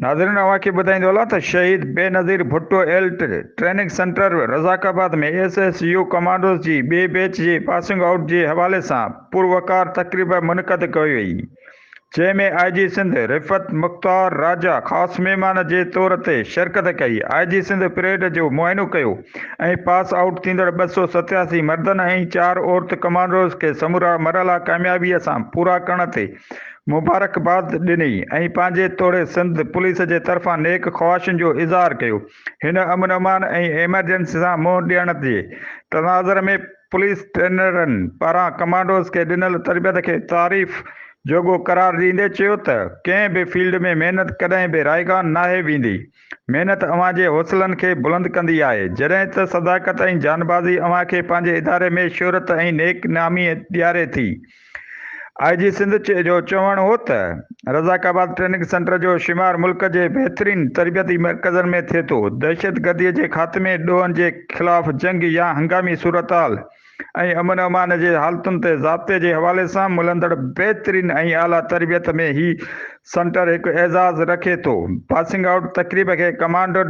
नाज़रीन अवां खे ॿुधाईंदो त शहीद बेनज़ीर भुट्टो एल ट्रेनिंग सेंटर रज़ाकाबाद में SSU कमांडोज़ जी ॿिए बैच जे पासिंग आउट जे हवाले सां पुरवकार तक़रीब मुनक़द कई वई, जंहिंमें IG सिंध रिफ़त मुख़्तार राजा ख़ासि महिमान जे तौर ते शिरकत कई। IG सिंध परेड जो मुआइनो कयो ऐं पास आउट थींदड़ 287 मर्दनि ऐं 4 औरत कमांडोज़ खे समूरा मरहला कामयाबीअ सां पूरा करण ते मुबारकबाद ॾिनी ऐं पंहिंजे तोड़े सिंध पुलिस जे तरफ़ां नेक ख़्वाहिशुनि जो इज़हार कयो। हिन अमन अमान ऐं एमरजेंसी सां मुंहुं ॾियण जे तनाज़ुर में पुलिस ट्रेनरनि पारां कमांडोज़ खे ॾिनल तरबियत खे तारीफ़ जोॻो करार ॾींदे चयो त कंहिं बि फील्ड में महिनत कॾहिं बि राइगान नाहे वेंदी। महिनत अव्हां जे हौसलनि खे बुलंद कंदी आहे, जॾहिं त सदाकत ऐं जानबाज़ी अव्हां खे पंहिंजे इदारे में शोहरत ऐं नेक नामी ॾियारे थी। IG सिंध जो चवणु हो त रज़ाकाबाद ट्रेनिंग सेंटर जो शुमार मुल्क जे बहितरीन तरबियती मर्कज़नि में थिए थो। दहशतगर्दीअ जे ख़ात्मे, ॾोहनि जे ख़िलाफ़ जंग या हंगामी सूरतहाल ऐं अमन अमान जे हालतुनि ते ज़ाब्ते जे हवाले सां मिलंदड़ बहितरीन ऐं आला तरबियत में ही सेंटर हिकु एज़ाज़ रखे थो। पासिंग आउट तक़रीब खे कमांडो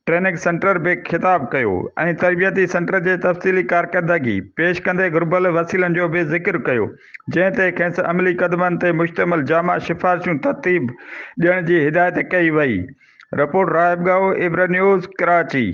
ट्रेनिंग सेंटर बि ख़िताब कयो ऐं तरबियती सेंटर जे तफ़सीली कारकर्दगी पेश कंदे घुर्बल वसीलनि जो बि ज़िक्र कयो, जंहिं ते खेसि अमली क़दमनि ते मुश्तमिल जामा सिफ़ारिशूं तरतीब ॾियण जी हिदायत कई वई। रिपोर्ट रायबगांव, इब्रा न्यूज़, कराची।